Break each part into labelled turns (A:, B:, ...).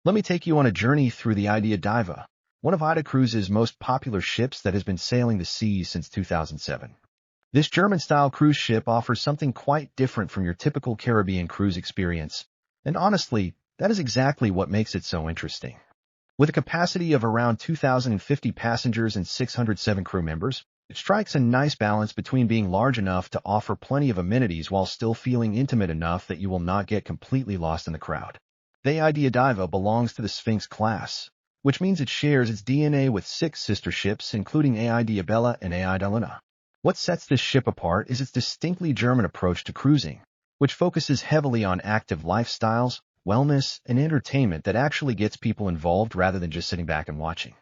A: Let me take you on a journey through the AIDAdiva, one of AIDA Cruises' most popular ships that has been sailing the seas since 2007. This German-style cruise ship offers something quite different from your typical Caribbean cruise experience, and honestly, that is exactly what makes it so interesting. With a capacity of around 2,050 passengers and 607 crew members, it strikes a nice balance between being large enough to offer plenty of amenities while still feeling intimate enough that you will not get completely lost in the crowd. The AIDAdiva belongs to the Sphinx class, which means it shares its DNA with 6 sister ships, including AIDA Bella and AIDA Luna. What sets this ship apart is its distinctly German approach to cruising, which focuses heavily on active lifestyles, wellness, and entertainment that actually gets people involved rather than just sitting back and watching.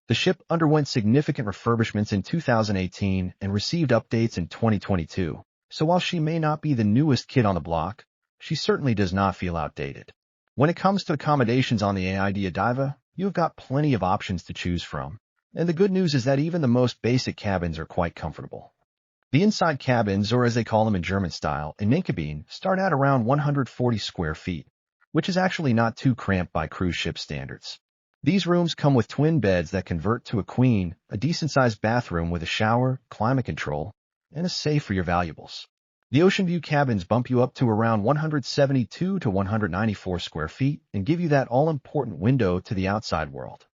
A: The ship underwent significant refurbishments in 2018 and received updates in 2022, so while she may not be the newest kid on the block, she certainly does not feel outdated. When it comes to accommodations on the AIDAdiva, you've got plenty of options to choose from, and the good news is that even the most basic cabins are quite comfortable. The inside cabins, or as they call them in German style, Innencabine, start at around 140 square feet, which is actually not too cramped by cruise ship standards. These rooms come with twin beds that convert to a queen, a decent-sized bathroom with a shower, climate control, and a safe for your valuables. The ocean view cabins bump you up to around 172 to 194 square feet and give you that all-important window to the outside world.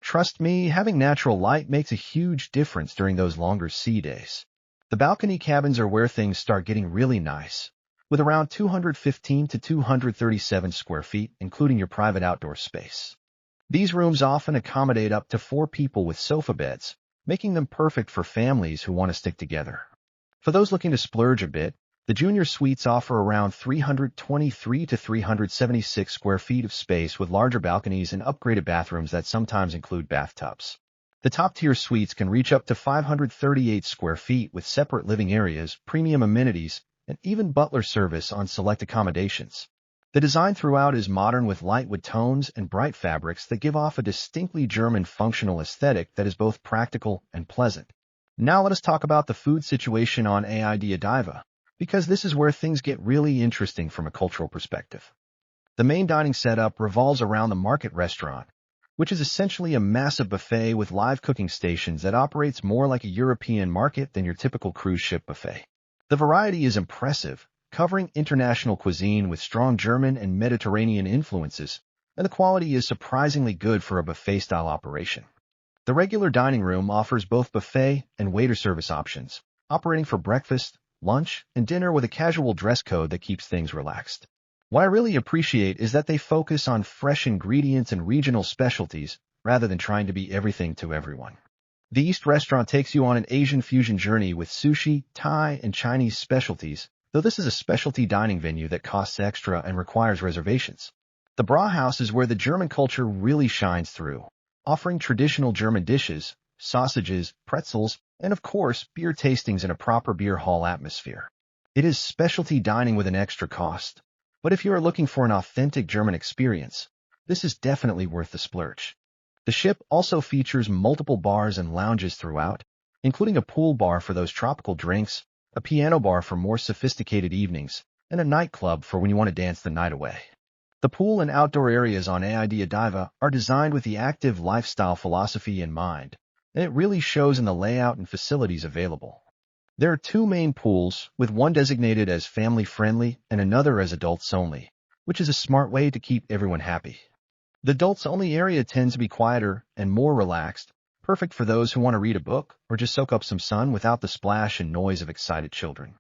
A: Trust me, having natural light makes a huge difference during those longer sea days. The balcony cabins are where things start getting really nice, with around 215 to 237 square feet, including your private outdoor space. These rooms often accommodate up to 4 people with sofa beds, making them perfect for families who want to stick together. For those looking to splurge a bit, the junior suites offer around 323 to 376 square feet of space with larger balconies and upgraded bathrooms that sometimes include bathtubs. The top-tier suites can reach up to 538 square feet with separate living areas, premium amenities, and even butler service on select accommodations. The design throughout is modern with light wood tones and bright fabrics that give off a distinctly German functional aesthetic that is both practical and pleasant. Now let us talk about the food situation on AIDAdiva, because this is where things get really interesting from a cultural perspective. The main dining setup revolves around the market restaurant, which is essentially a massive buffet with live cooking stations that operates more like a European market than your typical cruise ship buffet. The variety is impressive, covering international cuisine with strong German and Mediterranean influences, and the quality is surprisingly good for a buffet-style operation. The regular dining room offers both buffet and waiter service options, operating for breakfast, lunch, and dinner with a casual dress code that keeps things relaxed. What I really appreciate is that they focus on fresh ingredients and regional specialties rather than trying to be everything to everyone. The East Restaurant takes you on an Asian fusion journey with sushi, Thai, and Chinese specialties, though this is a specialty dining venue that costs extra and requires reservations. The Brauhaus is where the German culture really shines through, offering traditional German dishes, sausages, pretzels, and of course, beer tastings in a proper beer hall atmosphere. It is specialty dining with an extra cost, but if you are looking for an authentic German experience, this is definitely worth the splurge. The ship also features multiple bars and lounges throughout, including a pool bar for those tropical drinks, a piano bar for more sophisticated evenings, and a nightclub for when you want to dance the night away. The pool and outdoor areas on AIDAdiva are designed with the active lifestyle philosophy in mind, and it really shows in the layout and facilities available. There are 2 main pools, with one designated as family-friendly and another as adults-only, which is a smart way to keep everyone happy. The adults-only area tends to be quieter and more relaxed, perfect for those who want to read a book or just soak up some sun without the splash and noise of excited children.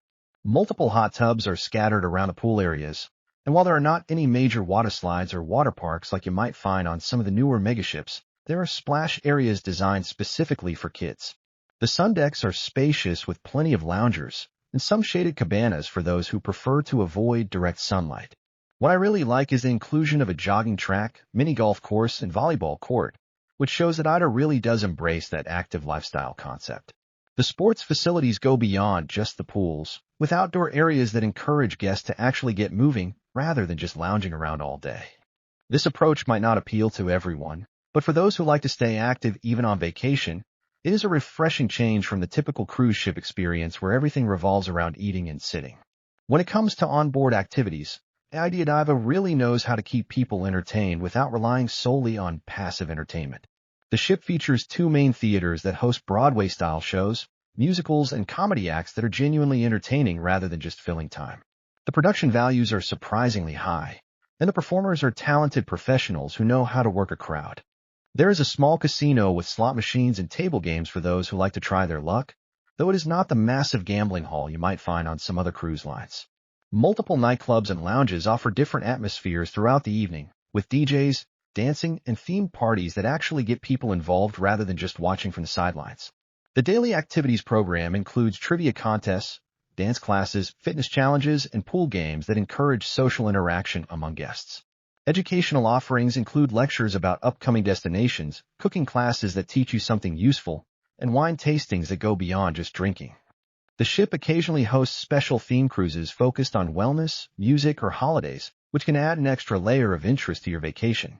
A: Multiple hot tubs are scattered around the pool areas, and while there are not any major water slides or water parks like you might find on some of the newer megaships, there are splash areas designed specifically for kids. The sun decks are spacious with plenty of loungers, and some shaded cabanas for those who prefer to avoid direct sunlight. What I really like is the inclusion of a jogging track, mini golf course, and volleyball court, which shows that AIDA really does embrace that active lifestyle concept. The sports facilities go beyond just the pools, with outdoor areas that encourage guests to actually get moving rather than just lounging around all day. This approach might not appeal to everyone, but for those who like to stay active even on vacation, it is a refreshing change from the typical cruise ship experience where everything revolves around eating and sitting. When it comes to onboard activities, AIDAdiva really knows how to keep people entertained without relying solely on passive entertainment. The ship features two main theaters that host Broadway-style shows, musicals, and comedy acts that are genuinely entertaining rather than just filling time. The production values are surprisingly high, and the performers are talented professionals who know how to work a crowd. There is a small casino with slot machines and table games for those who like to try their luck, though it is not the massive gambling hall you might find on some other cruise lines. Multiple nightclubs and lounges offer different atmospheres throughout the evening, with DJs, dancing, and themed parties that actually get people involved rather than just watching from the sidelines. The daily activities program includes trivia contests, dance classes, fitness challenges, and pool games that encourage social interaction among guests. Educational offerings include lectures about upcoming destinations, cooking classes that teach you something useful, and wine tastings that go beyond just drinking. The ship occasionally hosts special theme cruises focused on wellness, music, or holidays, which can add an extra layer of interest to your vacation.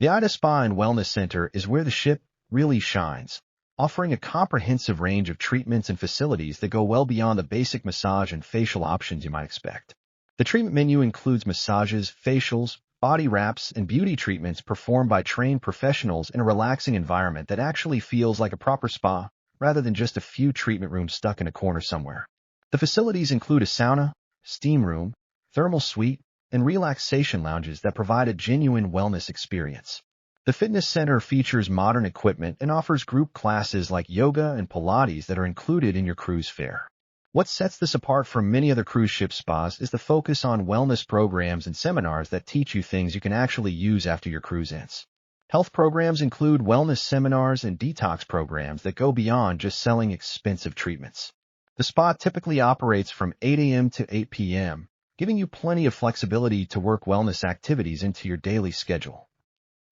A: The AIDA Spa and Wellness Center is where the ship really shines, offering a comprehensive range of treatments and facilities that go well beyond the basic massage and facial options you might expect. The treatment menu includes massages, facials, body wraps, and beauty treatments performed by trained professionals in a relaxing environment that actually feels like a proper spa, rather than just a few treatment rooms stuck in a corner somewhere. The facilities include a sauna, steam room, thermal suite, and relaxation lounges that provide a genuine wellness experience. The fitness center features modern equipment and offers group classes like yoga and Pilates that are included in your cruise fare. What sets this apart from many other cruise ship spas is the focus on wellness programs and seminars that teach you things you can actually use after your cruise ends. Health programs include wellness seminars and detox programs that go beyond just selling expensive treatments. The spa typically operates from 8 a.m. to 8 p.m., giving you plenty of flexibility to work wellness activities into your daily schedule.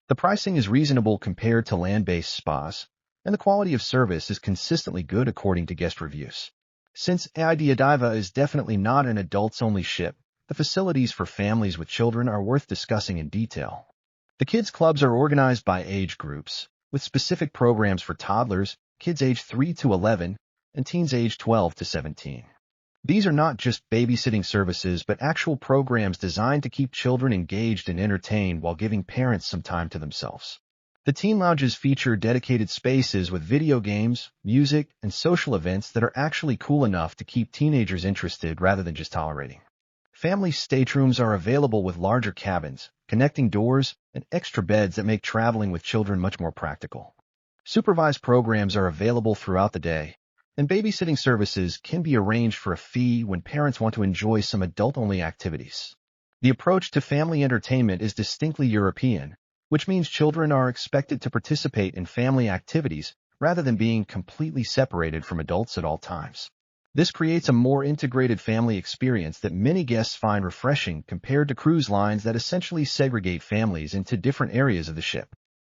A: The pricing is reasonable compared to land-based spas, and the quality of service is consistently good according to guest reviews. Since AIDAdiva is definitely not an adults-only ship, the facilities for families with children are worth discussing in detail. The kids' clubs are organized by age groups, with specific programs for toddlers, kids aged 3 to 11, and teens aged 12 to 17. These are not just babysitting services, but actual programs designed to keep children engaged and entertained while giving parents some time to themselves. The teen lounges feature dedicated spaces with video games, music, and social events that are actually cool enough to keep teenagers interested rather than just tolerating. Family staterooms are available with larger cabins, connecting doors, and extra beds that make traveling with children much more practical. Supervised programs are available throughout the day, and babysitting services can be arranged for a fee when parents want to enjoy some adult-only activities. The approach to family entertainment is distinctly European, which means children are expected to participate in family activities rather than being completely separated from adults at all times. This creates a more integrated family experience that many guests find refreshing compared to cruise lines that essentially segregate families into different areas of the ship.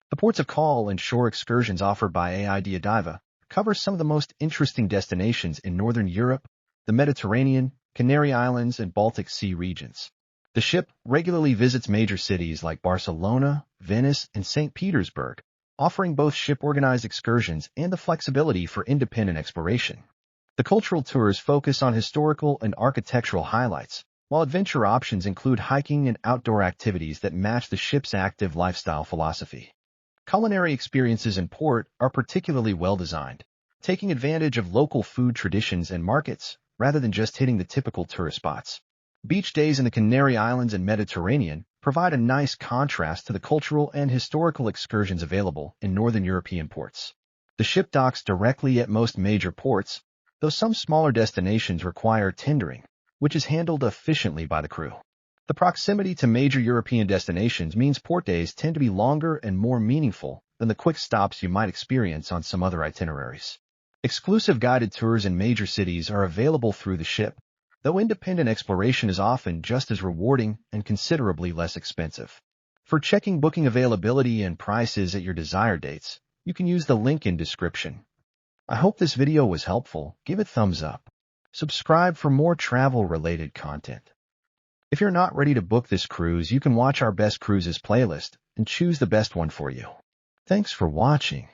A: The ports of call and shore excursions offered by AIDAdiva cover some of the most interesting destinations in Northern Europe, the Mediterranean, Canary Islands, and Baltic Sea regions. The ship regularly visits major cities like Barcelona, Venice, and St. Petersburg, offering both ship-organized excursions and the flexibility for independent exploration. The cultural tours focus on historical and architectural highlights, while adventure options include hiking and outdoor activities that match the ship's active lifestyle philosophy. Culinary experiences in port are particularly well-designed, taking advantage of local food traditions and markets rather than just hitting the typical tourist spots. Beach days in the Canary Islands and Mediterranean provide a nice contrast to the cultural and historical excursions available in Northern European ports. The ship docks directly at most major ports, though some smaller destinations require tendering, which is handled efficiently by the crew. The proximity to major European destinations means port days tend to be longer and more meaningful than the quick stops you might experience on some other itineraries. Exclusive guided tours in major cities are available through the ship, though independent exploration is often just as rewarding and considerably less expensive. For checking booking availability and prices at your desired dates, you can use the link in description. I hope this video was helpful. Give it a thumbs up. Subscribe for more travel-related content. If you're not ready to book this cruise, you can watch our Best Cruises playlist and choose the best one for you. Thanks for watching.